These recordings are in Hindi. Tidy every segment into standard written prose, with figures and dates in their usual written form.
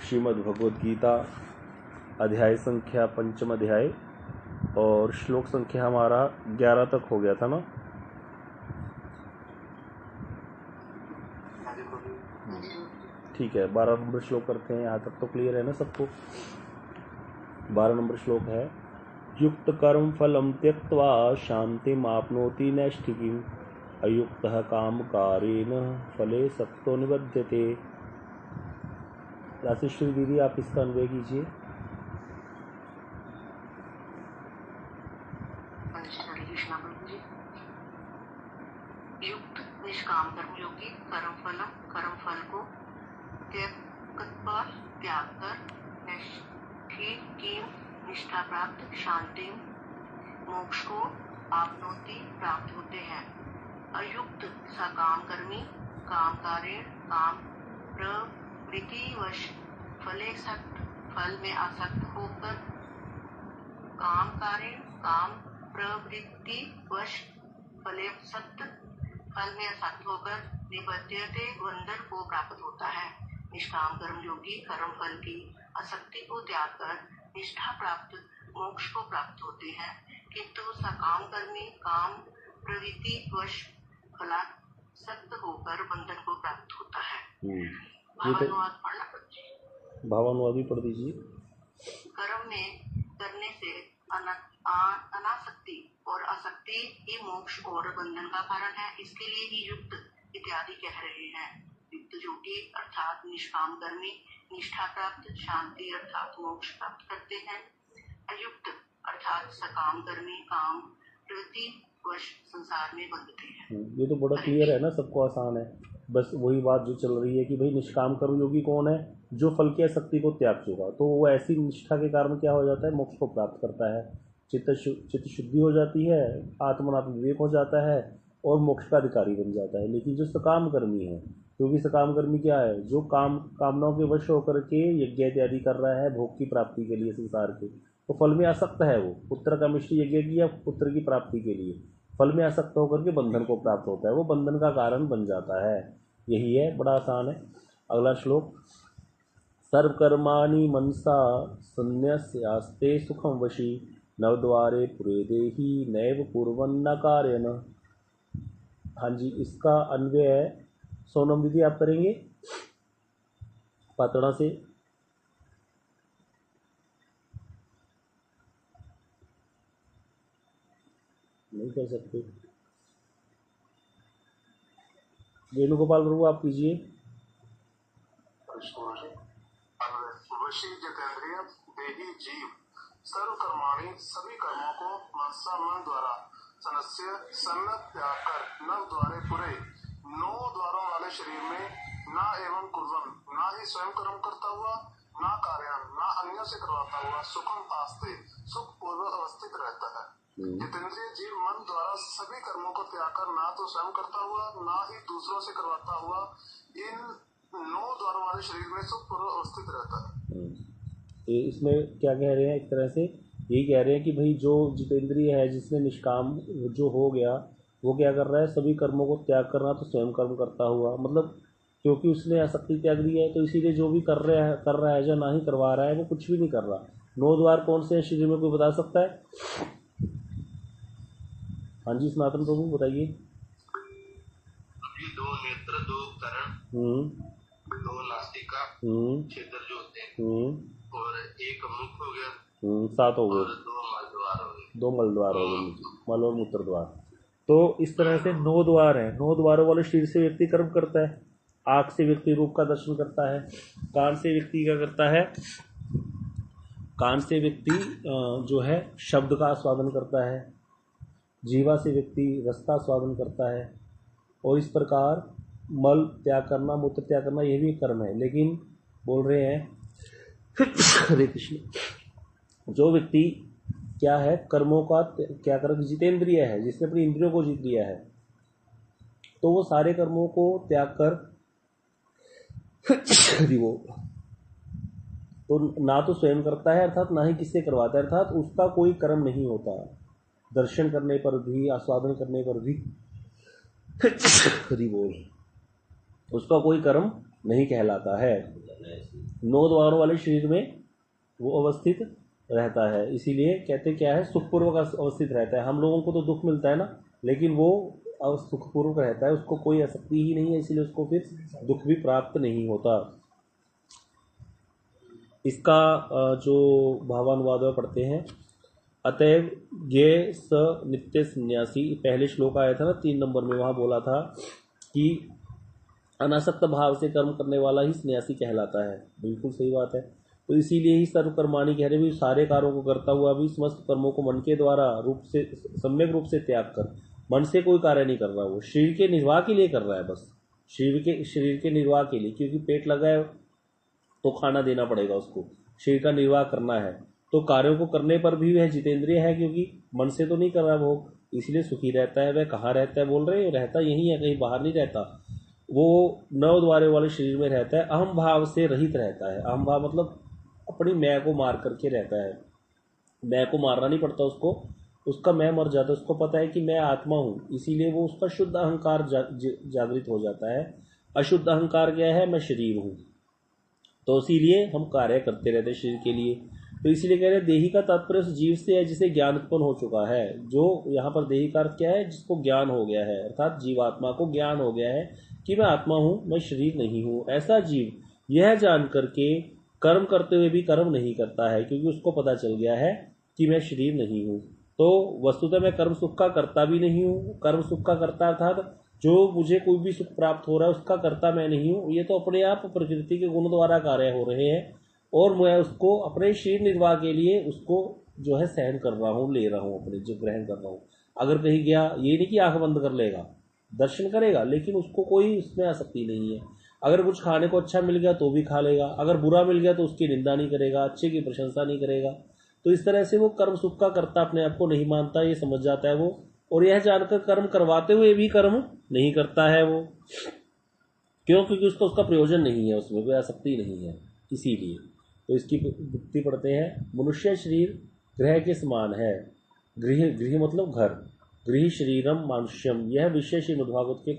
श्रीमद् भगवद गीता अध्याय संख्या पंचम अध्याय और श्लोक संख्या हमारा 11 तक हो गया था ना। ठीक है, 12 नंबर श्लोक करते हैं। यहाँ तक तो क्लियर है ना सबको। 12 नंबर श्लोक है, युक्त कर्म फलम त्यक्त्वा शांतिम आपनोति नैष्ठिकीम अयुक्तः काम कारेण फले सक्तो निबध्यते। राशेश्वरी दीदी आप इसका अन्वय कीजिए। युक्त निष्काम कर्मयोगी कर्म फल को त्याग कर निष्ठा प्राप्त शांति मोक्ष को आपनोति प्राप्त होते हैं। अयुक्त सकाम कर्मी काम कारेण काम प्रवृत्तिवश फल में आसक्त होकर काम कारेण काम प्रवृत्तिवश फल में आसक्त होकर निबध्यते बंधन को प्राप्त होता है। निष्काम कर्म योगी कर्म फल की आसक्ति को त्याग कर निष्ठा प्राप्त मोक्ष को प्राप्त होते हैं, किंतु सकाम कर्मी काम प्रवृत्ति वश फलासक्त होकर बंधन को प्राप्त होता है। भावानुवाद पढ़ना पड़ेगा। भावानुवाद भी पढ़ दीजिए। कर्म में करने से अनासक्ति और आसक्ति ही मोक्ष और बंधन का कारण है, इसके लिए ही युक्त इत्यादि कह रहे हैं। युक्त योगी अर्थात निष्काम कर्मी निष्ठा प्राप्त शांति अर्थात मोक्ष प्राप्त करते हैं। अयुक्त अर्थात सकाम कर्मी काम प्रवृत्ति वश संसार में बंधते हैं। ये तो बड़ा क्लियर है ना, सबको आसान है। बस वही बात जो चल रही है कि भाई निष्काम कर्म योगी कौन है? जो फल की आसक्ति को त्याग चुका, तो वो ऐसी निष्ठा के कारण क्या हो जाता है? मोक्ष को प्राप्त करता है। चित्त शुद्धि हो जाती है, आत्मनात्म विवेक हो जाता है और मोक्ष का अधिकारी बन जाता है। लेकिन जो सकाम कर्मी है, क्योंकि सकाम कर्मी क्या है? जो कामनाओं के वश होकर के यज्ञ इत्यादि कर रहा है भोग की प्राप्ति के लिए संसार के, तो फल में आसक्त है। वो पुत्र का मिष्टि यज्ञ की या पुत्र की प्राप्ति के लिए फल में आसक्त होकर के बंधन को प्राप्त होता है, वो बंधन का कारण बन जाता है। यही है, बड़ा आसान है। अगला श्लोक, सर्वकर्माणि मनसा संन्यस्यास्ते सुखम वशी नवद्वारे पुरे देहि नैव कुर्वन्न कार्यन। हाँ जी, इसका अन्वय है। सोनम दीदी आप करेंगे पातड़ा से। नहीं कर सकते। वेणुगोपाल प्रभु आप कीजिए। वशी जितेंद्रिय देही जीव सर्व कर्माणि सभी कर्मों को मनसा मन द्वारा सनस्य सन्नत त्याग कर नव द्वारे पूरे 9 द्वारों वाले शरीर में ना एवं कुर्बन ना ही स्वयं कर्म करता हुआ ना कार्यान ना अन्य से करवाता हुआ सुखम आस्ते सुख पूर्वक अवस्थित रहता है। जितेंद्रिय जीव मन द्वारा सभी कर्मों को त्याग कर ना तो स्वयं करता हुआ ना ही दूसरों से करवाता हुआ इन 9 द्वारों वाले शरीर में सुख पूर्वक अवस्थित रहता है। इसमें क्या कह रहे हैं? एक तरह से यही कह रहे हैं कि भाई जो जितेंद्रिय है, जिसने निष्काम जो हो गया, वो क्या कर रहा है? सभी कर्मों को त्याग करना तो स्वयं कर्म करता हुआ, मतलब क्योंकि उसने आसक्ति त्याग दी है, तो इसीलिए जो भी कर रहा है जो ना ही करवा रहा है, वो कुछ भी नहीं कर रहा। 9 द्वार कौन से हैं शरीर में, कोई बता सकता है? हाँ जी, सनातन प्रभु बताइए। 2 नेत्र 2 करण 2 नासिका छिद्र जो होते हैं और 1 मुख हो गया 7 हो गए, 2 मलद्वार हो गए, 2 मलद्वार हो गए, मल और मूत्र द्वार। तो इस तरह से 9 द्वार हैं। 9 द्वारों वाले शरीर से व्यक्ति कर्म करता है। आँख से व्यक्ति रूप का दर्शन करता है। कान से व्यक्ति क्या करता है? कान से व्यक्ति जो है शब्द का आस्वादन करता है। जीवा से व्यक्ति रस का आस्वादन करता है। और इस प्रकार मल त्याग करना, मूत्र त्याग करना, यह भी कर्म है। लेकिन बोल रहे हैं हरे कृष्ण, जो व्यक्ति क्या है? कर्मों का क्या कर, जितेंद्रिय है, जिसने अपनी इंद्रियों को जीत लिया है, तो वो सारे कर्मों को त्याग कर वो तो ना तो स्वयं करता है अर्थात ना ही किससे करवाता है, अर्थात उसका कोई कर्म नहीं होता। दर्शन करने पर भी, आस्वादन करने पर भी हरि बोल, उसका कोई कर्म नहीं कहलाता है। 9 द्वारों वाले शरीर में वो अवस्थित रहता है। इसीलिए कहते क्या है, सुखपूर्वक अवस्थित रहता है। हम लोगों को तो दुख मिलता है ना, लेकिन वो सुखपूर्वक रहता है, उसको कोई आसक्ति ही नहीं है, इसलिए उसको फिर दुख भी प्राप्त नहीं होता। इसका जो भावानुवाद पढ़ते हैं, अतएव ये स नित्य संन्यासी, पहले श्लोक आया था ना 3 नंबर में, वहाँ बोला था कि अनासक्त भाव से कर्म करने वाला ही सन्यासी कहलाता है। बिल्कुल सही बात है। तो इसीलिए ही सर्वकर्माणि कह रहे भी, सारे कार्यों को करता हुआ भी समस्त कर्मों को मन के द्वारा रूप से सम्यक रूप से त्याग कर, मन से कोई कार्य नहीं कर रहा, वो शरीर के निर्वाह के लिए कर रहा है, बस शरीर के निर्वाह के लिए, क्योंकि पेट लगा है तो खाना देना पड़ेगा उसको, शरीर का निर्वाह करना है। तो कार्यों को करने पर भी वह जितेंद्रिय है, क्योंकि मन से तो नहीं कर रहा वो, इसलिए सुखी रहता है। वह कहाँ रहता है बोल रहे हैं, रहता यही है, कहीं बाहर नहीं रहता। वो 9 द्वारे वाले शरीर में रहता है, अहम भाव से रहित रहता है। अहम भाव मतलब अपनी मैं को मार करके रहता है। मैं को मारना नहीं पड़ता उसको, उसका मैं मर जाता है, उसको पता है कि मैं आत्मा हूँ, इसीलिए वो उसका शुद्ध अहंकार जागृत हो जाता है। अशुद्ध अहंकार क्या है, मैं शरीर हूँ, तो इसीलिए हम कार्य करते रहते हैं शरीर के लिए। तो इसीलिए कह रहे हैं देही का तात्पर्य उस जीव से है जिसे ज्ञान उत्पन्न हो चुका है। जो यहाँ पर देही का अर्थ क्या है, जिसको ज्ञान हो गया है, अर्थात जीवात्मा को ज्ञान हो गया है कि मैं आत्मा हूँ, मैं शरीर नहीं हूँ। ऐसा जीव यह जान करके कर्म करते हुए भी कर्म नहीं करता है, क्योंकि उसको पता चल गया है कि मैं शरीर नहीं हूँ। तो वस्तुतः मैं कर्म सुख का करता भी नहीं हूँ। कर्म सुख का करता अर्थात जो मुझे कोई भी सुख प्राप्त हो रहा है उसका करता मैं नहीं हूँ। ये तो अपने आप प्रकृति के गुण द्वारा कार्य हो रहे हैं, और मैं उसको अपने शरीर निर्वाह के लिए उसको जो है सहन कर रहा हूँ, ले रहा हूँ, अपने जो ग्रहण कर रहा हूँ। अगर कहीं गया, ये नहीं कि आंख बंद कर लेगा, दर्शन करेगा, लेकिन उसको कोई उसमें आसक्ति नहीं है। अगर कुछ खाने को अच्छा मिल गया तो भी खा लेगा, अगर बुरा मिल गया तो उसकी निंदा नहीं करेगा, अच्छे की प्रशंसा नहीं करेगा। तो इस तरह से वो कर्म सुख का करता अपने आप को नहीं मानता, ये समझ जाता है वो, और यह जानकर कर्म करवाते हुए भी कर्म नहीं करता है वो। क्यों? क्योंकि उसको उसका प्रयोजन नहीं है, उसमें कोई आसक्ति नहीं है, इसीलिए। तो इसकी युक्ति पढ़ते हैं, मनुष्य शरीर ग्रह के समान है। गृह मतलब घर, गृह शरीरम मानुष्यम, यह विषय श्रीमद्भागवत के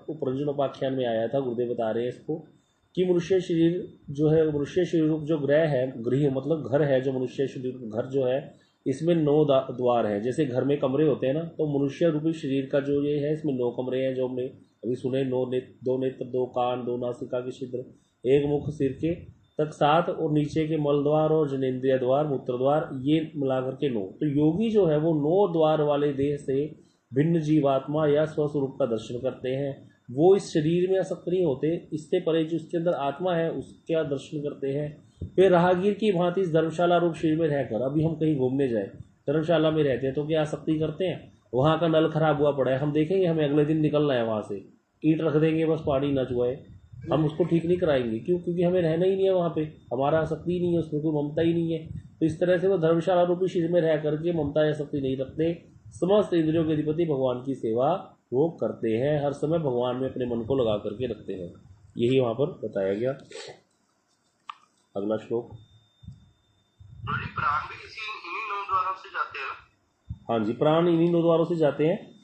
उपरंजनोपाख्यान में आया था। गुरुदेव बता रहे हैं इसको कि मनुष्य शरीर जो है, मनुष्य शरीर रूप जो ग्रह है, गृह मतलब घर है, जो मनुष्य शरीर घर जो है, इसमें 9 द्वार हैं। जैसे घर में कमरे होते हैं ना, तो मनुष्य रूपी शरीर का जो ये है, इसमें 9 कमरे हैं, जो हमने अभी सुने। 2 नेत्र, 2 कान, 2 नासिका के छिद्र, 1 मुख सिर के तक 7, और नीचे के मल द्वार और जनेन्द्रिय द्वार, मूत्र द्वार, ये मिलाकर के 9। तो योगी जो है वो 9 द्वार वाले देह से भिन्न जीवात्मा या स्वस्वरूप का दर्शन करते हैं। वो इस शरीर में आसक्त नहीं होते, इससे परे जो उसके अंदर आत्मा है उसका दर्शन करते हैं। फिर राहगीर की भांति इस धर्मशाला रूप शरीर में रहकर, अभी हम कहीं घूमने जाए, धर्मशाला में रहते हैं तो क्या आसक्ति करते हैं? वहाँ का नल खराब हुआ पड़ा है, हम देखेंगे हमें अगले दिन निकलना है वहाँ से, ईंट रख देंगे बस पानी न चुआए, हम उसको ठीक नहीं कराएंगे। क्यों? क्योंकि हमें रहना ही नहीं है वहाँ पे, हमारा आसक्ति नहीं है उसमें, कोई ममता ही नहीं है। तो इस तरह से वो धर्मशाला रूपी शरीर में रह करके ममता या आसक्ति नहीं रखते। समस्त इंद्रियों के अधिपति भगवान की सेवा वो करते हैं, हर समय भगवान में अपने मन को लगा करके रखते हैं। यही वहाँ पर बताया गया। अगला श्लोक। प्राण भी इन्हीं 9 द्वारों से जाते हैं। हाँ जी, प्राण इन्हीं 9 द्वारों से जाते हैं।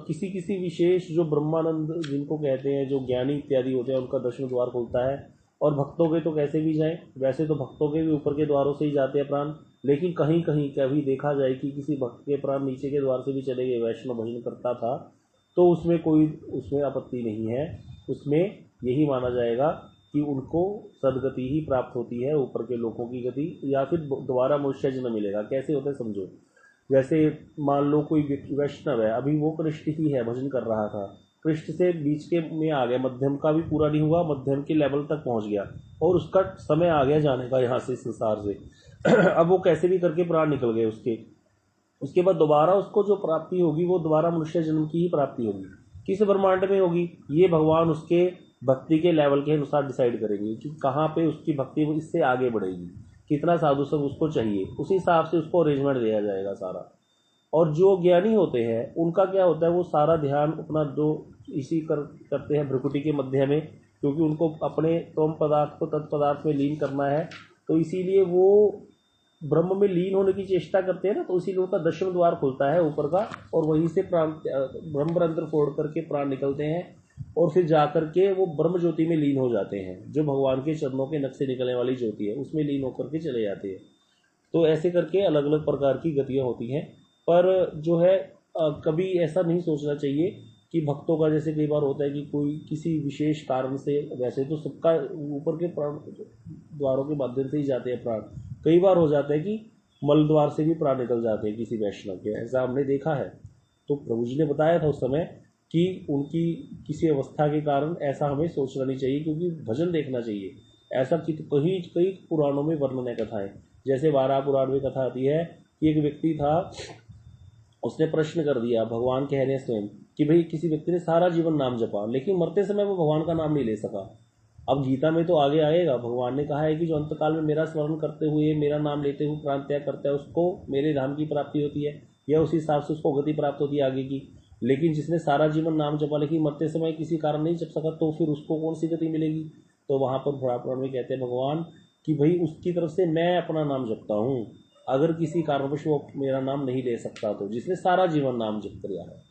किसी किसी विशेष जो ब्रह्मानंद जिनको कहते हैं, जो ज्ञानी इत्यादि होते हैं, उनका दर्शन द्वार खुलता है। और भक्तों के तो कैसे भी जाएं, वैसे तो भक्तों के भी ऊपर के द्वारों से ही जाते हैं प्राण, लेकिन कहीं कहीं कभी देखा जाए कि किसी भक्त के प्राण नीचे के द्वार से भी चले गए, वैष्णव भजन करता था, तो उसमें आपत्ति नहीं है। उसमें यही माना जाएगा कि उनको सदगति ही प्राप्त होती है, ऊपर के लोगों की गति, या फिर दोबारा मनुष्य जन्म मिलेगा। कैसे होता है समझो, जैसे मान लो कोई वैष्णव है, अभी वो कृष्ण ही है, भजन कर रहा था, कृष्ण से बीच के में आ गया, मध्यम का भी पूरा नहीं हुआ, मध्यम के लेवल तक पहुंच गया, और उसका समय आ गया जाने का यहाँ से, संसार से। अब वो कैसे भी करके प्राण निकल गए उसके बाद दोबारा उसको जो प्राप्ति होगी वो दोबारा मनुष्य जन्म की ही प्राप्ति होगी। किस ब्रह्मांड में होगी, ये भगवान उसके भक्ति के लेवल के अनुसार डिसाइड करेंगे कि कहाँ पे उसकी भक्ति वो इससे आगे बढ़ेगी, कितना साधु संग उसको चाहिए, उसी हिसाब से उसको अरेंजमेंट दिया जाएगा सारा। और जो ज्ञानी होते हैं उनका क्या होता है, वो सारा ध्यान अपना जो इसी करते हैं भ्रुकुटी के मध्य में, क्योंकि उनको अपने तम पदार्थ को तत्पदार्थ में लीन करना है। तो इसीलिए वो ब्रह्म में लीन होने की चेष्टा करते हैं ना, तो इसीलिए उनका 10वां द्वार खुलता है ऊपर का, और वहीं से प्राण ब्रह्मरंध्र फोड़ करके प्राण निकलते हैं। और फिर जाकर के वो ब्रह्म ज्योति में लीन हो जाते हैं, जो भगवान के चरणों के नख से निकलने वाली ज्योति है उसमें लीन होकर के चले जाते हैं। तो ऐसे करके अलग अलग प्रकार की गतियाँ होती हैं। पर जो है कभी ऐसा नहीं सोचना चाहिए कि भक्तों का जैसे कई बार होता है कि कोई किसी विशेष कारण से, वैसे तो सबका ऊपर के प्राण द्वारों के माध्यम से ही जाते हैं प्राण, कई बार हो जाता है कि मल द्वार से भी प्राण निकल जाते हैं किसी वैष्णव के, ऐसा हमने देखा है। तो प्रभु जी ने बताया था उस समय कि उनकी किसी अवस्था के कारण ऐसा हमें सोचना नहीं चाहिए, क्योंकि भजन देखना चाहिए। ऐसा कहीं कई पुराणों में वर्णन है कथाएं, जैसे वाराह पुराण में कथा आती है कि एक व्यक्ति था, उसने प्रश्न कर दिया, भगवान कह रहे हैं स्वयं कि भाई किसी व्यक्ति ने सारा जीवन नाम जपा लेकिन मरते समय वो भगवान का नाम नहीं ले सका। अब गीता में तो आगे आएगा, भगवान ने कहा है कि जो अंतकाल में मेरा स्मरण करते हुए मेरा नाम लेते हुए प्राण त्याग करता है उसको मेरे धाम की प्राप्ति होती है, या उसी हिसाब से उसको गति प्राप्त होती है आगे की। लेकिन जिसने सारा जीवन नाम जपा लेकिन मरते समय किसी कारण नहीं जप सका, तो फिर उसको कौन सी गति मिलेगी? तो वहाँ पर बड़ा पुराण में कहते हैं भगवान कि भाई उसकी तरफ से मैं अपना नाम जपता हूँ, अगर किसी कारणवश वो मेरा नाम नहीं ले सकता तो, जिसने सारा जीवन नाम जप किया है।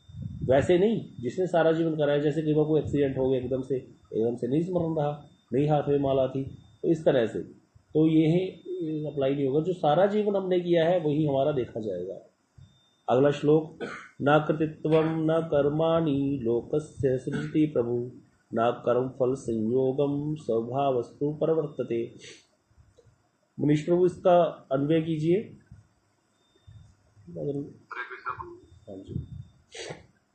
वैसे नहीं जिसने सारा जीवन करा है, जैसे कई बार कोई एक्सीडेंट हो गया एकदम से नहीं स्मरण रहा, नहीं हाथ में माला थी, तो इस तरह से तो ये अप्लाई नहीं होगा। जो सारा जीवन हमने किया है वही हमारा देखा जाएगा। अगला श्लोक, न कृतित्वम न कर्माणि लोकस्य सृजति प्रभु, न कर्म फल संयोगम स्वभावस्तु परवर्तते। मनीष प्रभु इसका अन्वय कीजिए। हाँ जी।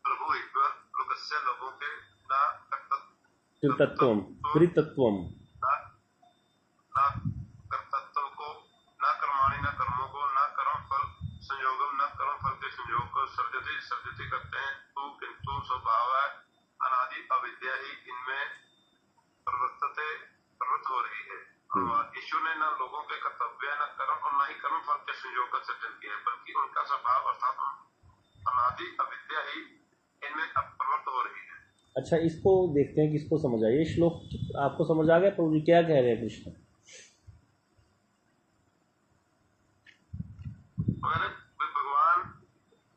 प्रभु ईश्वर लोकस्य लोगों के न कृतत्वम कृतत्वम न कर्तत्व को, न कर्माणि न कर्मों को, न कर्म फल संयोगम, न कर्म फल के संयोग को सर्जति करते हैं। तो किंतु स्वभाव है अनादि अविद्या ही इनमें प्रवृत्त हो रही है। ईश्वर ने न लोगों के कर्तव्य न कर्म और न ही कर्म फल के संयोग का सृजन किया है, बल्कि उनका स्वभाव अर्थात अनादि अविद्या ही इनमें प्रवृत्त हो रही है। अच्छा, इसको देखते हैं किसको समझ आया। ये श्लोक आपको समझ आ गया प्रभु जी क्या कह रहे हैं कृष्ण?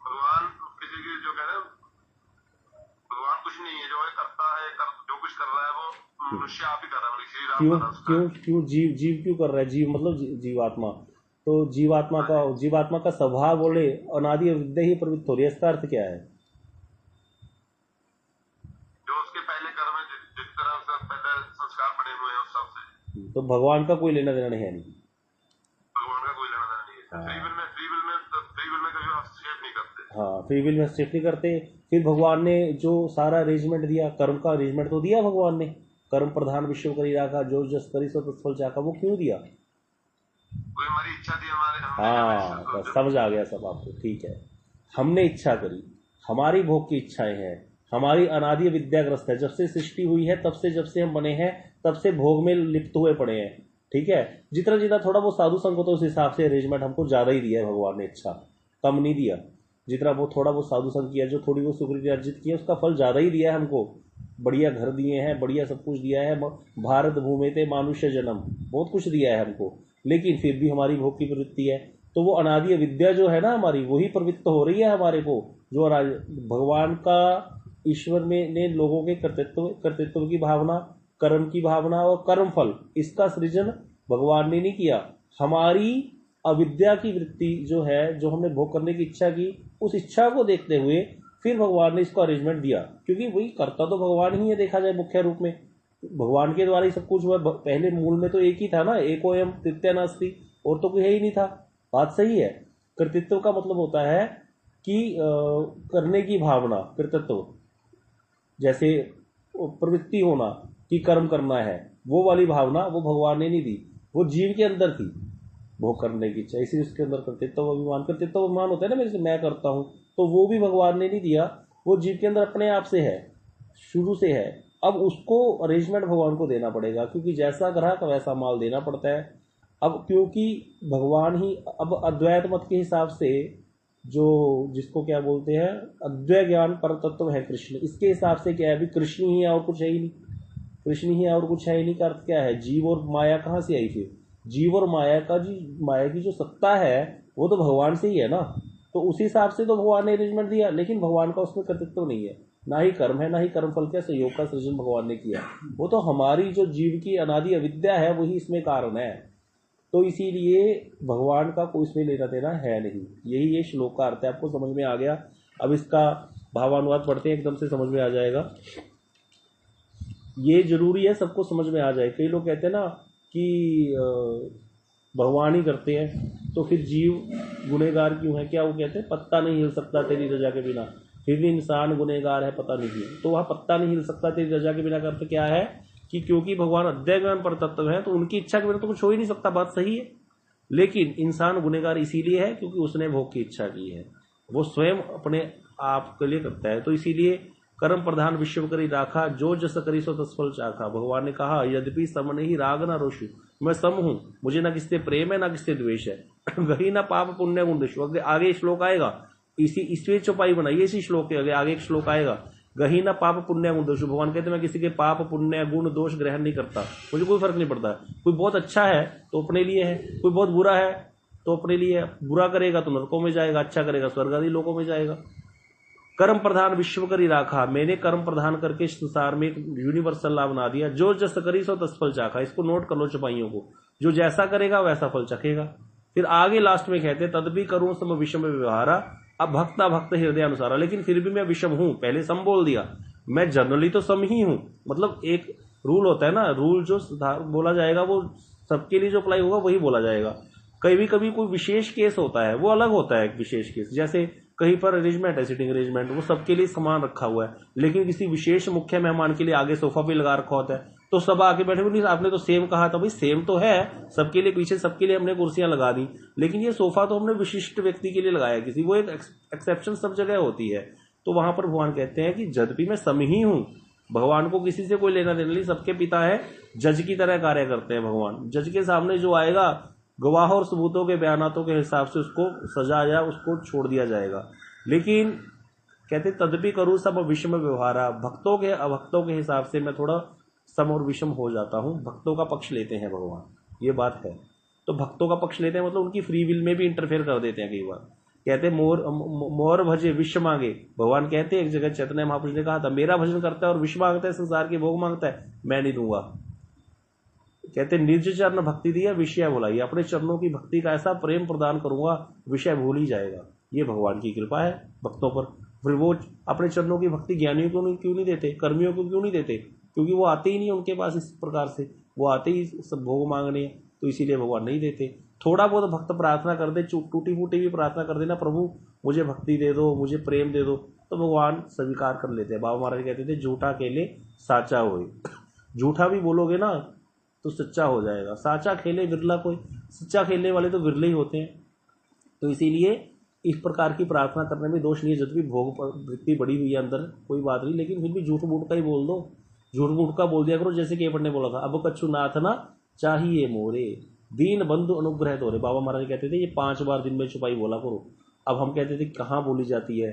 भगवान किसी की जो कह रहे हैं, भगवान कुछ नहीं है, जो है करता है, जो कुछ कर रहा है वो मनुष्य आप ही कर रहा है। श्री राम क्यों जीव क्यों कर रहा है? जीव मतलब जीवात्मा। तो जीवात्मा का स्वभाव बोले अनादि अविद्या ही प्रवृत्त हो रही है, इसका अर्थ क्या है? जो उसके पहले कर्म है, जिस तरह से पहले संस्कार पड़े हुए हैं उस हिसाब से। तो भगवान का कोई लेना देना नहीं है। भगवान का कोई लेना देना नहीं है। फ्री विल में कभी हस्तक्षेप नहीं करते। हाँ, फ्री विल में हस्तक्षेप नहीं करते। फिर भगवान ने जो सारा अरेंजमेंट दिया, कर्म का अरेंजमेंट तो दिया भगवान ने, कर्म प्रधान विश्व करी राखा, जो जस करी सो तत्फल चाखा, वो क्यों दिया? कोई हमारी इच्छा थी, हमारे हाँ, बस समझ आ गया सब आपको। ठीक है, हमने इच्छा करी, हमारी भोग की इच्छाएं हैं, हमारी अनादि विद्याग्रस्त है। जब से सृष्टि हुई है तब से हम बने हैं, तब से भोग में लिप्त हुए पड़े हैं। ठीक है, जितना थोड़ा वो साधु संग होता है उस हिसाब से अरेंजमेंट हमको ज़्यादा ही दिया है भगवान ने, इच्छा कम नहीं दिया। जितना वो थोड़ा वो साधु संग किया, जो थोड़ी वो सुकृति अर्जित किया, उसका फल ज़्यादा ही दिया है हमको। बढ़िया घर दिए हैं, बढ़िया सब कुछ दिया है, भारत भूमि ते मानुष्य जन्म, बहुत कुछ दिया है हमको। लेकिन फिर भी हमारी भोग की प्रवृत्ति है, तो वो अनादि विद्या जो है ना हमारी, वही प्रवृत्त हो रही है हमारे को। जो भगवान का ईश्वर में ने लोगों के कर्तृत्व की भावना, कर्म की भावना और कर्म फल, इसका सृजन भगवान ने नहीं किया। हमारी अविद्या की वृत्ति जो है, जो हमने भोग करने की इच्छा की, उस इच्छा को देखते हुए फिर भगवान ने इसको अरेंजमेंट दिया, क्योंकि वही करता तो भगवान ही है देखा जाए मुख्य रूप में। भगवान के द्वारा ही सब कुछ हुआ। पहले मूल में तो एक ही था ना, एकोयम तृतीय नास्ति, और तो कोई है ही नहीं था। बात सही है। कर्तृत्व का मतलब होता है कि करने की भावना, कर्तृत्व जैसे प्रवृत्ति होना कि कर्म करना है, वो वाली भावना वो भगवान ने नहीं दी, वो जीव के अंदर थी भोग करने की इच्छा, इसलिए उसके अंदर कर्तृत्व अभिमान होता है ना, मेरे से मैं करता हूँ, तो वो भी भगवान ने नहीं दिया, वो जीव के अंदर अपने आप से है, शुरू से है। अब उसको अरेंजमेंट भगवान को देना पड़ेगा, क्योंकि जैसा ग्राहक वैसा माल देना पड़ता है। अब क्योंकि भगवान ही, अब अद्वैत मत के हिसाब से जो जिसको क्या बोलते हैं अद्वैत ज्ञान पर तत्व है कृष्ण, इसके हिसाब से क्या है, अभी कृष्ण ही है और कुछ है ही नहीं, कृष्ण ही है और कुछ है ही नहीं का अर्थ क्या है? जीव और माया कहाँ से आई? फिर जीव और माया की जो सत्ता है वो तो भगवान से ही है ना, तो उसी हिसाब से तो भगवान ने अरेंजमेंट दिया, लेकिन भगवान का उसमें कर्तृत्व नहीं है। ना ही कर्म है ना ही कर्मफल के संयोग का सृजन भगवान ने किया। वो तो हमारी जो जीव की अनादि अविद्या है वही इसमें कारण है। तो इसीलिए भगवान का कोई इसमें लेना देना है नहीं। यही ये श्लोक का अर्थ है। आपको समझ में आ गया? अब इसका भावानुवाद पढ़ते हैं, एकदम से समझ में आ जाएगा। ये जरूरी है सबको समझ में आ जाए। कई लोग कहते हैं ना कि भगवान ही करते हैं तो फिर जीव गुनहगार क्यों है? क्या वो कहते हैं पत्ता नहीं हिल सकता तेरी रजा के बिना, फिर भी इंसान गुनहगार है पता नहीं क्यों। तो वह पत्ता नहीं हिल सकता तेरी रजा के बिना का अर्थ क्या है कि क्योंकि भगवान अद्वैत ज्ञान पर तत्व है तो उनकी इच्छा के बिना तो कुछ हो ही नहीं सकता। बात सही है, लेकिन इंसान गुनहगार इसीलिए है क्योंकि उसने भोग की इच्छा की है, वो स्वयं अपने आप के लिए करता है। तो इसीलिए कर्म प्रधान विश्व करी राखा, जो जस करी सो तत्फल चाखा। भगवान ने कहा यद्यपि सम नहीं राग ना रोशु, मैं सम हूं, मुझे ना किससे प्रेम है ना किससे द्वेष है। गही ना पाप पुण्य गुण दोष। आगे श्लोक आएगा, इसी चौपाई बनाइए इसी श्लोक के आगे एक श्लोक आएगा, गही ना पाप पुण्य गुण दोष। भगवान कहते मैं किसी के पाप पुण्य गुण दोष ग्रहण नहीं करता, मुझे कोई फर्क नहीं पड़ता। कोई बहुत अच्छा है तो अपने लिए है, कोई बहुत बुरा है तो अपने लिए। बुरा करेगा तो नरकों में जाएगा, अच्छा करेगा स्वर्ग आदि लोकों में जाएगा। कर्म प्रधान विश्व करी राखा, मैंने कर्म प्रधान करके संसार में एक यूनिवर्सल लॉ बना दिया। जो जस करी सो तस फल चाखा। इसको नोट कर लो चौपाइयों को, जो जैसा करेगा वैसा फल चखेगा। फिर आगे लास्ट में कहते तद भी करूं सम विषम व्यवहारा, अब भक्ता भक्त हृदय अनुसारा। लेकिन फिर भी मैं विषम हूं, पहले सम बोल दिया, मैं जनरली तो सम ही हूं। मतलब एक रूल होता है ना, रूल जो बोला जाएगा वो सबके लिए जो अप्लाई होगा वही बोला जाएगा। कभी कभी कोई विशेष केस होता है वो अलग होता है। एक विशेष केस जैसे कहीं पर अरेंजमेंट है, सिटिंग अरेंजमेंट, वो सबके लिए समान रखा हुआ है, लेकिन किसी विशेष मुख्य मेहमान के लिए आगे सोफा भी लगा रखा होता है तो सब आके बैठे हुए। आपने तो सेम कहा था, भाई सेम तो है सबके लिए, पीछे सबके लिए हमने कुर्सियां लगा दी, लेकिन ये सोफा तो हमने विशिष्ट व्यक्ति के लिए लगाया किसी, वो एक एक्सेप्शन सब जगह होती है। तो वहां पर भगवान कहते हैं कि जद भी मैं सम ही हूं, भगवान को किसी से कोई लेना देना नहीं, सबके पिता है, जज की तरह कार्य करते हैं भगवान। जज के सामने जो आएगा गवाह और सबूतों के बयानातों के हिसाब से उसको सजा या उसको छोड़ दिया जाएगा। लेकिन कहते तदपि करूं सब विषम व्यवहारा, भक्तों के अभक्तों के हिसाब से मैं थोड़ा सम और विषम हो जाता हूं। भक्तों का पक्ष लेते हैं भगवान, ये बात है। तो भक्तों का पक्ष लेते हैं मतलब उनकी फ्री विल में भी इंटरफेयर कर देते हैं कई बार। कहते मोर भजे विश्व मांगे, भगवान कहते हैं एक जगह चैतन्य महापुरुष ने कहा था मेरा भजन करता है और विश्व मांगता है, संसार के भोग मांगता है, मैं नहीं दूंगा। कहते निज चरण भक्ति दिया विषय भुलाई, अपने चरणों की भक्ति का ऐसा प्रेम प्रदान करूंगा विषय भूल ही जाएगा। ये भगवान की कृपा है भक्तों पर। फिर वो अपने चरणों की भक्ति ज्ञानियों को क्यों नहीं देते, कर्मियों को क्यों नहीं देते? क्योंकि वो आते ही नहीं उनके पास इस प्रकार से, वो आते ही सब भोग मांगने, तो इसीलिए भगवान नहीं देते। थोड़ा बहुत भक्त प्रार्थना कर दे, टूटी फूटी भी प्रार्थना कर देना, प्रभु मुझे भक्ति दे दो, मुझे प्रेम दे दो, तो भगवान स्वीकार कर लेते हैं। बाबा महाराज कहते थे झूठा खेले साचा होए। झूठा भी बोलोगे ना तो सच्चा हो जाएगा, साचा खेले विरला कोई, सच्चा खेलने वाले तो विरले ही होते हैं। तो इसीलिए इस प्रकार की प्रार्थना करने में दोष नहीं है। जब भी भोग वृत्ति बड़ी हुई है अंदर कोई बात नहीं, लेकिन फिर भी झूठ मूठ का ही बोल दो, झूठ मूठ का बोल दिया करो। जैसे कि अपन ने बोला था अब कछु नाथ ना चाहिए मोरे, दीन बंधु अनुग्रह तोरे। बाबा महाराज कहते थे ये 5 बार दिन में छुपाई बोला करो। अब हम कहते थे कहाँ बोली जाती है,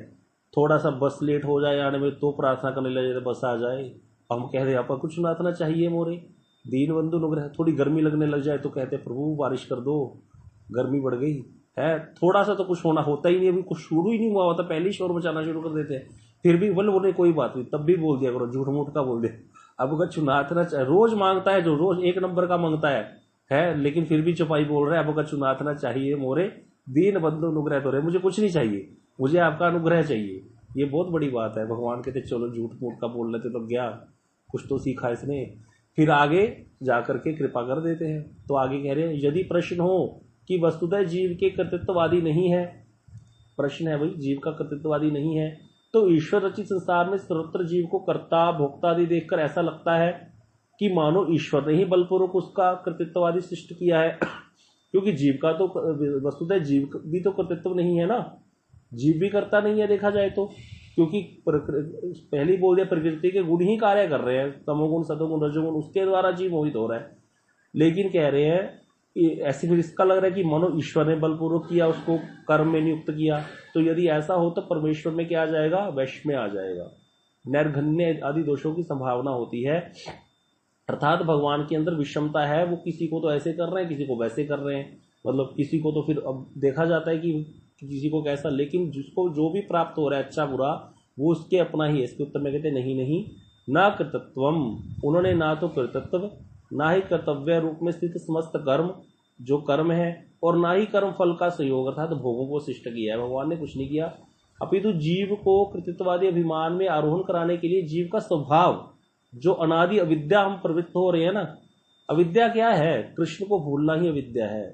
थोड़ा सा बस लेट हो जाए आने में तो प्रार्थना करने लगे तो बस आ जाए। हम कह रहे आपका कुछ नाथ ना चाहिए मोरे, दीन बंधु अनुग्रह। थोड़ी गर्मी लगने लग जाए तो कहते प्रभु बारिश कर दो, गर्मी बढ़ गई है। थोड़ा सा तो कुछ होना होता ही नहीं, अभी कुछ शुरू ही नहीं हुआ होता, पहले ही शोर मचाना शुरू कर देते हैं। फिर भी बोले कोई बात नहीं, तब भी बोल दिया करो, झूठ मूठ का बोल दे। अब अगर चुनाथ ना चाहिए, रोज मांगता है जो रोज 1 नंबर का मांगता है, लेकिन फिर भी चुपाई बोल रहा है अब अगर चुनाथ ना चाहिए मोरे, दीन बंधु अनुग्रह तो रहे, मुझे कुछ नहीं चाहिए, मुझे आपका अनुग्रह चाहिए। ये बहुत बड़ी बात है। भगवान कहते चलो झूठ मूठ का बोल लेते तो क्या, कुछ तो सीखा इसने। फिर आगे जाकर के कृपा कर देते हैं। तो आगे कह रहे हैं यदि प्रश्न हो कि वस्तुतः जीव के कर्तृत्ववादी नहीं है, प्रश्न है भाई जीव का कर्तृत्ववादी नहीं है, तो ईश्वर रचित संसार में सर्वत्र जीव को कर्ता भोक्ता आदि देखकर ऐसा लगता है कि मानो ईश्वर ने ही बलपूर्वक उसका कर्तृत्ववादी सृष्टि किया है। क्योंकि जीव का तो वस्तुतः जीव भी तो कर्तृत्व नहीं है ना, जीव भी करता नहीं है देखा जाए तो, क्योंकि पहले बोल दिया प्रकृति के गुण ही कार्य कर रहे हैं, तमोगुण सतोगुण रजोगुण, उसके द्वारा जीव मोहित हो रहा है। लेकिन कह रहे हैं ऐसे फिर इसका लग रहा है कि मानो ईश्वर ने बलपूर्वक किया, उसको कर्म में नियुक्त किया। तो यदि ऐसा हो तो परमेश्वर में क्या आ जाएगा, वैश्य में आ जाएगा, नैर्घण्य आदि दोषों की संभावना होती है। अर्थात भगवान के अंदर विषमता है, वो किसी को तो ऐसे कर रहे हैं किसी को वैसे कर रहे हैं, मतलब किसी को तो फिर अब देखा जाता है कि किसी को कैसा, लेकिन जिसको जो भी प्राप्त हो रहा है अच्छा बुरा वो उसके अपना ही है। इसके उत्तर में कहते नहीं नहीं, ना कर्तृत्वम, उन्होंने ना तो कर्तृत्व ना ही कर्तव्य रूप में स्थित समस्त कर्म जो कर्म है, और ना ही कर्म फल का संयोग अर्थात भोगों को शिष्ट किया है। भगवान ने कुछ नहीं किया, अपितु जीव को कृतित्ववादी अभिमान में आरोहण कराने के लिए जीव का स्वभाव जो अनादि अविद्या हम प्रवृत्त हो रहे हैं ना, अविद्या क्या है? कृष्ण को भूलना ही अविद्या है।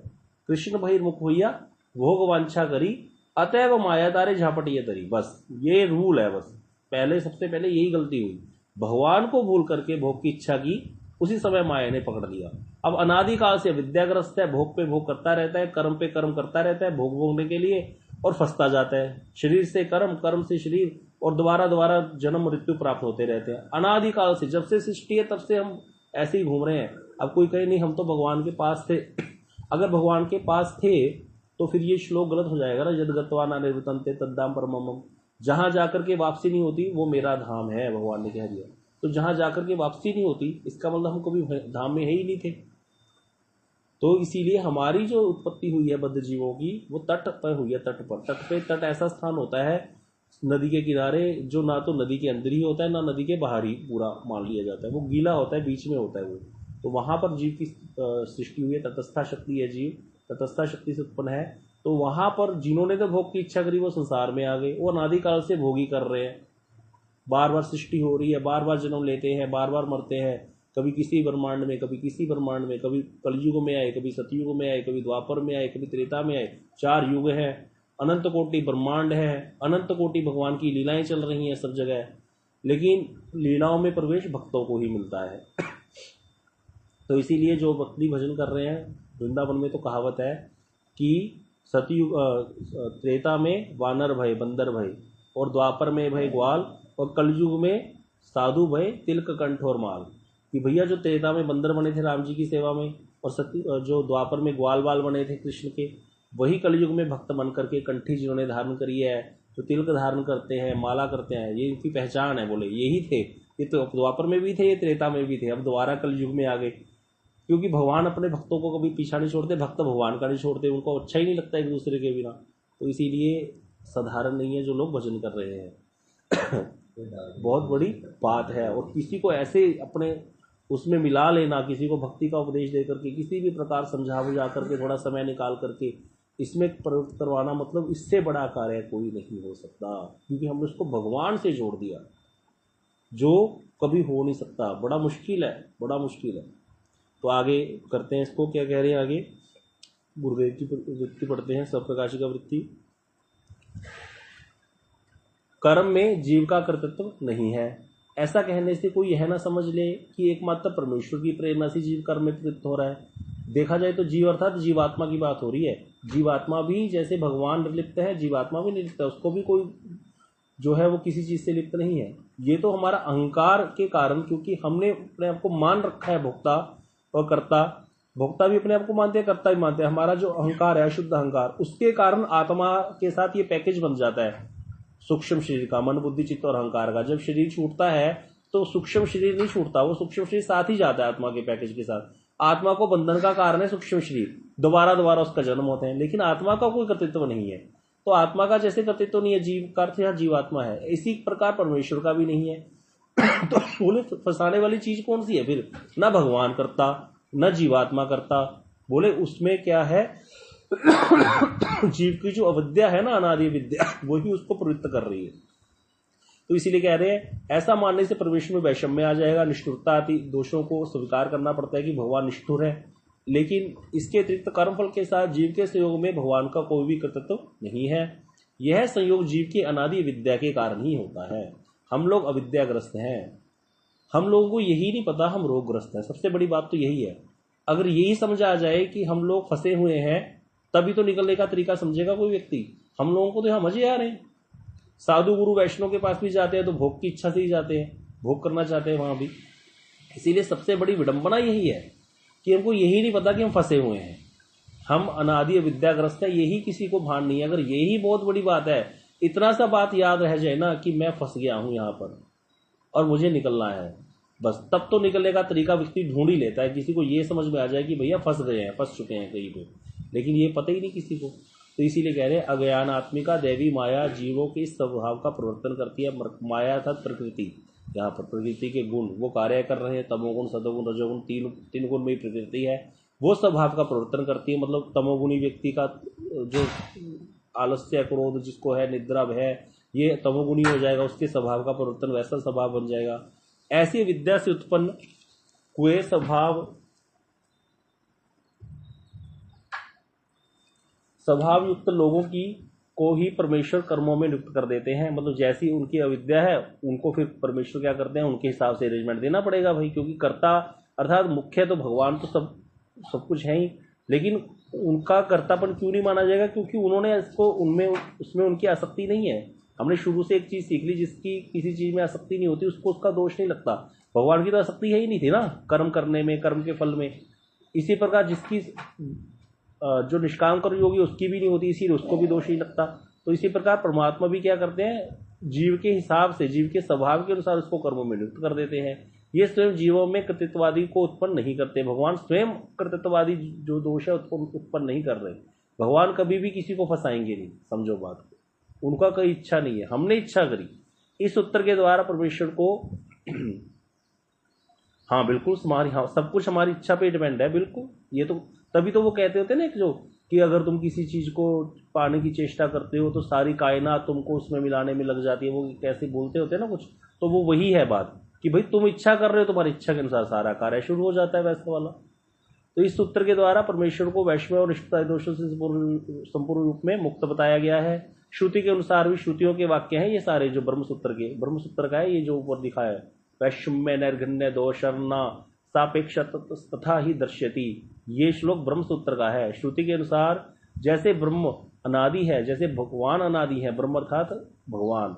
कृष्ण बहिर्मुख हुआ, भोग वांछा करी, अतएव मायादारे झापटिए तरी, बस ये रूल है। बस पहले सबसे पहले यही गलती हुई, भगवान को भूल करके भोग की इच्छा की, उसी समय माया ने पकड़ लिया। अब अनादिकाल से विद्याग्रस्त है, भोग पे भोग करता रहता है, कर्म पे कर्म करता रहता है भोग भोगने के लिए, और फंसता जाता है। शरीर से कर्म, कर्म से शरीर, और दोबारा दोबारा जन्म मृत्यु प्राप्त होते रहते हैं। अनादिकाल से, जब से सृष्टि है तब से हम ऐसे ही घूम रहे हैं। अब कोई कहे नहीं हम तो भगवान के पास थे, अगर भगवान के पास थे तो फिर ये श्लोक गलत हो जाएगा ना, यद गत्वा न निवर्तन्ते तद्धाम परमम, जहां जाकर के वापसी नहीं होती वो मेरा धाम है, भगवान ने कह दिया। तो जहां जाकर के वापसी नहीं होती इसका मतलब हम कभी धाम में है ही नहीं थे। तो इसीलिए हमारी जो उत्पत्ति हुई है बद्ध जीवों की, वो तट पर हुई है। तट पर, तट पे, तट ऐसा स्थान होता है नदी के किनारे जो ना तो नदी के अंदर ही होता है ना नदी के बाहर ही पूरा मान लिया जाता है, वो गीला होता है, बीच में होता है वो। तो वहां पर जीव की सृष्टि हुई है, तटस्था शक्ति है, जीव तटस्था शक्ति से उत्पन्न है। तो वहां पर जिन्होंने तो भोग की इच्छा करी वो संसार में आ गए, वो अनादिकाल से भोगी कर रहे हैं। बार बार सृष्टि हो रही है, बार बार जन्म लेते हैं, बार बार मरते हैं, कभी किसी ब्रह्मांड में, कभी किसी ब्रह्मांड में, कभी कलयुग में आए, कभी सतयुग में आए, कभी द्वापर में आए, कभी त्रेता में आए। 4 युग हैं, अनंत कोटि ब्रह्मांड है, अनंत कोटि भगवान की लीलाएं चल रही हैं सब जगह, लेकिन लीलाओं में प्रवेश भक्तों को ही मिलता है। तो इसीलिए जो भक्ति भजन कर रहे हैं, वृंदावन में तो कहावत है कि सतयुग त्रेता में वानर भय, बंदर भय, और द्वापर में भय ग्वाल, और कलयुग में साधु भय तिलक कंठ और माल। कि भैया जो त्रेता में बंदर बने थे राम जी की सेवा में, और जो द्वापर में ग्वाल बाल बने थे कृष्ण के, वही कलयुग में भक्त बन करके कंठी जिन्होंने धारण करी है, जो तिलक धारण करते हैं, माला करते हैं, ये इनकी पहचान है। बोले यही थे, ये तो द्वापर में भी थे, ये त्रेता में भी थे, अब दोबारा कलयुग में आ गए। क्योंकि भगवान अपने भक्तों को कभी पीछा नहीं छोड़ते, भक्त भगवान का नहीं छोड़ते, उनको अच्छा ही नहीं लगता एक दूसरे के बिना। तो इसीलिए साधारण नहीं है जो लोग भजन कर रहे हैं। बहुत बड़ी बात है। और किसी को ऐसे अपने उसमें मिला लेना, किसी को भक्ति का उपदेश दे करके, किसी भी प्रकार समझा बुझा करके, थोड़ा समय निकाल करके इसमें प्रवृत्त करवाना, मतलब इससे बड़ा कार्य कोई नहीं हो सकता। क्योंकि हमने उसको भगवान से जोड़ दिया, जो कभी हो नहीं सकता। बड़ा मुश्किल है, बड़ा मुश्किल है। तो आगे करते हैं इसको, क्या कह रहे हैं आगे। गुरुदेव की वृत्ति पढ़ते हैं, स्वप्रकाशिका का वृत्ति। कर्म में जीव का कर्तृत्व नहीं है, ऐसा कहने से कोई यह ना समझ ले कि एकमात्र परमेश्वर की प्रेरणा से जीव कर्म में प्रवृत्त हो रहा है। देखा जाए तो जीव अर्थात जीवात्मा की बात हो रही है। जीवात्मा भी जैसे भगवान निर्लिप्त है, जीवात्मा भी निर्लिप्त है, उसको भी कोई जो है वो किसी चीज से लिप्त नहीं है। ये तो हमारा अहंकार के कारण, क्योंकि हमने अपने आप को मान रखा है भोक्ता और कर्ता। भोक्ता भी अपने आप को मानते हैं, कर्ता भी मानते हैं। हमारा जो अहंकार है, शुद्ध अहंकार, उसके कारण आत्मा के साथ ये पैकेज बन जाता है सूक्ष्म शरीर का, मन बुद्धि चित्त और अहंकार का। जब शरीर छूटता है तो सूक्ष्म शरीर नहीं छूटता, वो सूक्ष्म शरीर साथ ही जाता है आत्मा के पैकेज के साथ। आत्मा को बंधन का कारण है सूक्ष्म शरीर, दोबारा दोबारा उसका जन्म होते हैं, लेकिन आत्मा का कोई कर्तृत्व नहीं है। तो आत्मा का जैसे कर्तृत्व नहीं है, जीव का अर्थ यहाँ जीवात्मा है, इसी प्रकार परमेश्वर का भी नहीं है। तो बोले फंसाने वाली चीज कौन सी है फिर? न भगवान करता, न जीवात्मा करता। बोले उसमें क्या है, जीव की जो अविद्या है ना, अनादि विद्या, वही उसको प्रवृत्त कर रही है। तो इसीलिए कह रहे हैं ऐसा मानने से परमेश्वर में वैषम्य आ जाएगा, निष्ठुरता आती, दोषों को स्वीकार करना पड़ता है कि भगवान निष्ठुर है। लेकिन इसके अतिरिक्त कर्मफल के साथ जीव के संयोग में भगवान का कोई भी कर्तृत्व नहीं है। यह संयोग जीव की अनादि विद्या के कारण ही होता है। हम लोग अविद्याग्रस्त हैं, हम लोगों को यही नहीं पता हम रोगग्रस्त हैं। सबसे बड़ी बात तो यही है। अगर यही समझ आ जाए कि हम लोग फंसे हुए हैं, तभी तो निकलने का तरीका समझेगा कोई व्यक्ति। हम लोगों को तो यहाँ मजे आ रहे हैं। साधु गुरु वैष्णव के पास भी जाते हैं तो भोग की इच्छा से ही जाते हैं, भोग करना चाहते हैं वहां भी। इसीलिए सबसे बड़ी विडंबना यही है कि हमको यही नहीं पता कि हम फंसे हुए हैं, हम अनादि विद्याग्रस्त है, यही किसी को भान नहीं है। अगर यही बहुत बड़ी बात है, इतना सा बात याद रह जाए ना कि मैं फंस गया हूं यहाँ पर और मुझे निकलना है, बस तब तो निकलने का तरीका व्यक्ति ढूंढ ही लेता है। किसी को ये समझ में आ जाए कि भैया फंस गए हैं, फंस चुके हैं कहीं पे, लेकिन ये पता ही नहीं किसी को। तो इसीलिए कह रहे हैं अज्ञान आत्मिका देवी माया जीवों के इस स्वभाव का परिवर्तन करती है। माया अर्थात प्रकृति, यहाँ पर प्रकृति के गुण वो कार्य कर रहे हैं, तमोगुण सदोगुण रजोगुण तीन गुण में ही प्रकृति है, वो स्वभाव का परिवर्तन करती है। मतलब तमोगुणी व्यक्ति का जो आलस्य क्रोध जिसको है, निद्रा भय, ये तमोगुणी हो जाएगा, उसके स्वभाव का परिवर्तन वैसा स्वभाव बन जाएगा। ऐसी विद्या से उत्पन्न हुए स्वभाव युक्त लोगों को ही परमेश्वर कर्मों में नियुक्त कर देते हैं। मतलब जैसी उनकी अविद्या है उनको फिर परमेश्वर क्या करते हैं, उनके हिसाब से अरेंजमेंट देना पड़ेगा भाई, क्योंकि कर्ता अर्थात मुख्य तो भगवान तो सब कुछ है ही, लेकिन उनका कर्तापन क्यों नहीं माना जाएगा, क्योंकि उन्होंने इसको उसमें उनकी आसक्ति नहीं है। हमने शुरू से एक चीज़ सीख ली, जिसकी किसी चीज़ में आसक्ति नहीं होती उसको उसका दोष नहीं लगता। भगवान की तो आसक्ति है ही नहीं थी ना कर्म करने में, कर्म के फल में। इसी प्रकार जिसकी जो निष्काम कर्म योगी उसकी भी नहीं होती, इसीलिए उसको भी दोष नहीं लगता। तो इसी प्रकार परमात्मा भी क्या करते हैं, जीव के हिसाब से, जीव के स्वभाव के अनुसार उसको कर्मों में नियुक्त कर देते हैं। ये स्वयं जीवों में कर्तृत्ववादी को उत्पन्न नहीं करते। भगवान स्वयं कर्तृत्ववादी जो दोष है उत्पन्न नहीं कर रहे। भगवान कभी भी किसी को फंसाएंगे नहीं, समझो बात को, उनका कोई इच्छा नहीं है, हमने इच्छा करी। इस उत्तर के द्वारा परमेश्वर को हाँ बिल्कुल सब कुछ हमारी इच्छा पे डिपेंड है, बिल्कुल। ये तो तभी तो वो कहते होते ना कि अगर तुम किसी चीज को पाने की चेष्टा करते हो तो सारी कायनात तुमको उसमें मिलाने में लग जाती है, वो कैसे बोलते होते हैं ना कुछ, तो वो वही है बात कि भाई तुम इच्छा कर रहे हो, तुम्हारी इच्छा के अनुसार सारा कार्य शुरू हो जाता है वैसा वाला। तो इस सूत्र के द्वारा परमेश्वर को वैष्णव और इष्टता दोषों से संपूर्ण रूप में मुक्त बताया गया है। श्रुति के अनुसार भी श्रुतियों के वाक्य हैं ये सारे, जो ब्रह्मसूत्र का है, ये जो ऊपर दिखा है, वैषम्य नैर्घण्य दोषर्णा सापेक्ष तथा ही दर्श्यति, ये श्लोक ब्रह्मसूत्र का है। श्रुति के अनुसार जैसे ब्रह्म अनादि है, जैसे भगवान अनादि है, ब्रह्म अर्थात भगवान,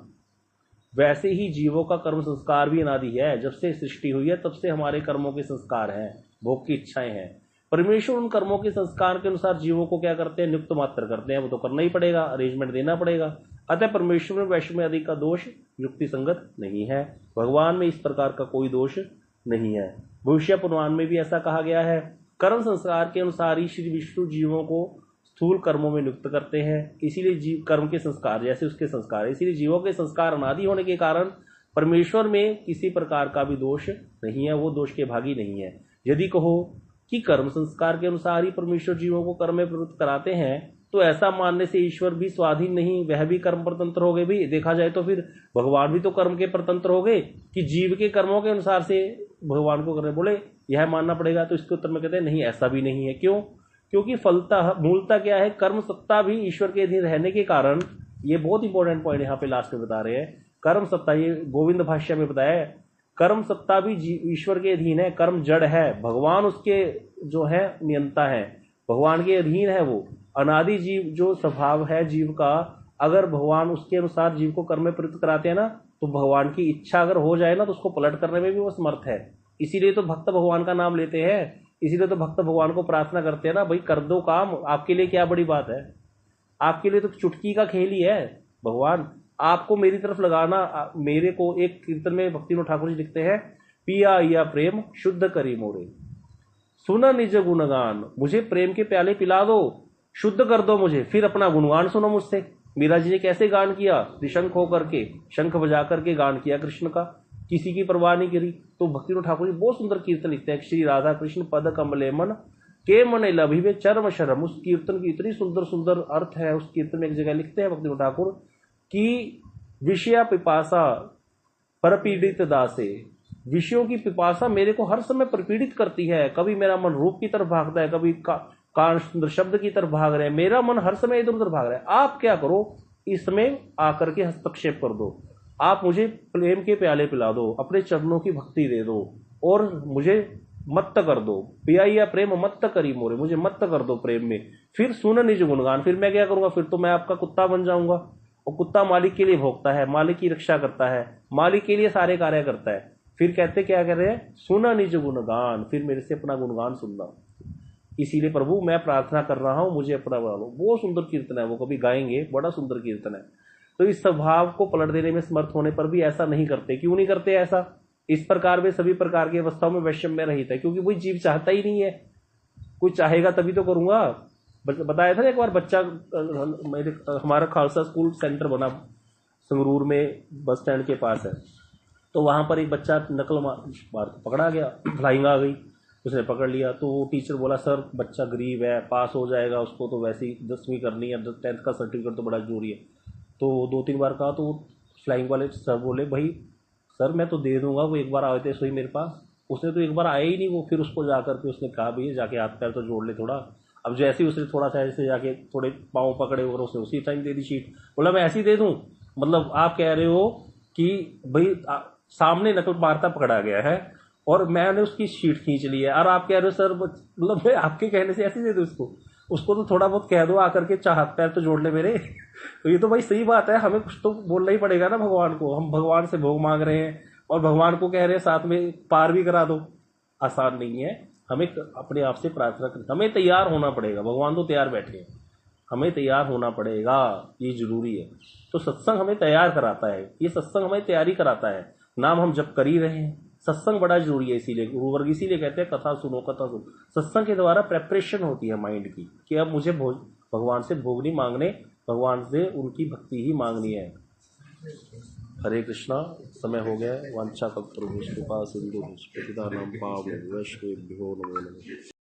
वैसे ही जीवों का कर्म संस्कार भी अनादि है। जब से सृष्टि हुई है तब से हमारे कर्मों के संस्कार हैं, भोग की इच्छाएं हैं। परमेश्वर उन कर्मों के संस्कार के अनुसार जीवों को क्या करते हैं, नियुक्त मात्र करते हैं। वो तो करना ही पड़ेगा, अरेंजमेंट देना पड़ेगा। अतः परमेश्वर में वैष्णव आदि का दोष युक्ति संगत नहीं है। भगवान में इस प्रकार का कोई दोष नहीं है। भविष्य पुराण में भी ऐसा कहा गया है, कर्म संस्कार के अनुसार ही श्री विष्णु जीवों को स्थूल कर्मों में नियुक्त करते हैं। इसीलिए जीव कर्म के संस्कार जैसे उसके संस्कार, इसीलिए जीवों के संस्कार अनादि होने के कारण परमेश्वर में किसी प्रकार का भी दोष नहीं है, वो दोष के भागी नहीं है। यदि कहो कि कर्म संस्कार के अनुसार ही परमेश्वर जीवों को कर्म में प्रवृत्त कराते हैं, तो ऐसा मानने से ईश्वर भी स्वाधीन नहीं, वह भी कर्म परतंत्र हो गए। भी देखा जाए तो फिर भगवान भी तो कर्म के परतंत्र हो गए कि जीव के कर्मों के अनुसार से भगवान को करने बोले, यह मानना पड़ेगा। तो इसके उत्तर में कहते हैं नहीं, ऐसा भी नहीं है। क्यों? क्योंकि मूलता क्या है, कर्म सत्ता भी ईश्वर के अधीन रहने के कारण, ये बहुत इंपॉर्टेंट पॉइंट यहाँ पे लास्ट में बता रहे हैं, कर्म सत्ता, ये गोविंद भाष्य में बताया है, कर्म सत्ता भी ईश्वर के अधीन है। कर्म जड़ है, भगवान उसके जो है नियंता है, भगवान के अधीन है। वो अनादि जीव जो स्वभाव है जीव का, अगर भगवान उसके अनुसार जीव को कर्म में प्रवृत्त कराते हैं ना, तो भगवान की इच्छा अगर हो जाए ना तो उसको पलट करने में भी वो समर्थ है। इसीलिए तो भक्त भगवान का नाम लेते हैं, इसीलिए तो भक्त भगवान को प्रार्थना करते हैं ना, भाई कर दो काम, आपके लिए क्या बड़ी बात है, आपके लिए तो चुटकी का खेल ही है। भगवान आपको मेरी तरफ लगाना, मेरे को एक कीर्तन में भक्तिविनोद ठाकुर जी लिखते हैं, पिया या प्रेम शुद्ध करी मोरे, सुना निज गुणगान, मुझे प्रेम के प्याले पिला दो, शुद्ध कर दो मुझे, फिर अपना गुणगान सुनो मुझसे। मीरा जी ने कैसे गान किया, त्रिशंख होकर के, शंख बजा करके गान किया कृष्ण का, किसी की परवाह नहीं करी। तो भक्तिविनोद ठाकुर जी बहुत सुंदर कीर्तन लिखते हैं, श्री राधा कृष्ण पद कमले मन के मन लभिवे चर्म शरम। उस कीर्तन की इतनी सुंदर सुंदर अर्थ है। उस कीर्तन में एक जगह लिखते हैं भक्तिविनोद ठाकुर कि विषया पिपासा परपीड़ित दासे, विषयों की पिपासा मेरे को हर समय प्रपीड़ित करती है। कभी मेरा मन रूप की तरफ भागता है, कभी कान सुंदर शब्द की तरफ भाग रहे हैं, मेरा मन हर समय इधर उधर भाग रहा है। आप क्या करो, इसमें आकर के हस्तक्षेप कर दो, आप मुझे प्रेम के प्याले पिला दो, अपने चरणों की भक्ति दे दो और मुझे मत्त कर दो। पिया या प्रेम मत्त करी मोरे, मुझे मत्त कर दो प्रेम में। फिर सुन निज गुणगान, फिर मैं क्या करूंगा, फिर तो मैं आपका कुत्ता बन जाऊंगा। और कुत्ता मालिक के लिए भोगता है, मालिक की रक्षा करता है, मालिक के लिए सारे कार्य करता है। फिर कहते क्या कर रहे हैं, सुना निज गुणगान, फिर मेरे से अपना गुणगान सुनना। इसीलिए प्रभु मैं प्रार्थना कर रहा हूं, मुझे अपना बना लो। बहुत सुंदर कीर्तन है, वो कभी गाएंगे, बड़ा सुंदर कीर्तन है। तो इस स्वभाव को पलट देने में समर्थ होने पर भी ऐसा नहीं करते। क्यों नहीं करते ऐसा? इस प्रकार वे सभी प्रकार की अवस्थाओं में वैषम्य रहित है, क्योंकि कोई जीव चाहता ही नहीं है। कोई चाहेगा तभी तो करूंगा, बताया था ना एक बार बच्चा, मेरे हमारा खालसा स्कूल सेंटर बना संगरूर में, बस स्टैंड के पास है, तो वहाँ पर एक बच्चा नकल मार पकड़ा गया, फ्लाइंग आ गई, उसने पकड़ लिया। तो वो टीचर बोला सर बच्चा गरीब है, पास हो जाएगा, उसको तो वैसे ही 10वीं करनी है, 10th का सर्टिफिकेट तो बड़ा जरूरी है। तो 2-3 बार कहा तो फ्लाइंग वाले सर बोले भाई सर मैं तो दे दूंगा, वो एक बार आए थे सोई मेरे पास, उसने तो एक बार आया ही नहीं वो। फिर उसको जा करके उसने कहा भैया जाके हाथ पैर तो जोड़ ले थोड़ा। अब जैसे ही उसने थोड़ा सा ऐसे जाके थोड़े पाँव पकड़े और उसने उसी टाइम दे दी शीट। बोला मैं ऐसे ही दे दूँ, मतलब आप कह रहे हो कि भाई सामने नकल मारता पकड़ा गया है और मैंने उसकी शीट खींच ली है, और आप कह रहे हो सर मतलब मैं आपके कहने से ऐसे दे दूँ उसको तो थोड़ा बहुत कह दो आकर के हाथ पैर तो जोड़ ले मेरे। तो ये तो भाई सही बात है, हमें कुछ तो बोलना ही पड़ेगा ना भगवान को। हम भगवान से भोग मांग रहे हैं और भगवान को कह रहे हैं साथ में पार भी करा दो। आसान नहीं है, हमें अपने आप से प्रार्थना करनी, हमें तैयार होना पड़ेगा। भगवान तो तैयार बैठे हैं, हमें तैयार होना पड़ेगा, ये जरूरी है। तो सत्संग हमें तैयार कराता है, ये सत्संग हमें तैयारी कराता है। नाम हम जब कर ही रहे हैं, सत्संग बड़ा जरूरी है। इसीलिए गुरुवर्ग इसीलिए कहते हैं कथा सुनो कथा सुनो। सत्संग के द्वारा प्रेपरेशन होती है माइंड की कि अब मुझे भगवान से भोग नहीं मांगने, भगवान से उनकी भक्ति ही मांगनी है। हरे कृष्णा। समय हो गया। वांछा कल्पतरुभ्यश्च कृपा सिंधुभ्यश्च पतितानां पावनेभ्यो वैष्णवेभ्यो नमो नमः।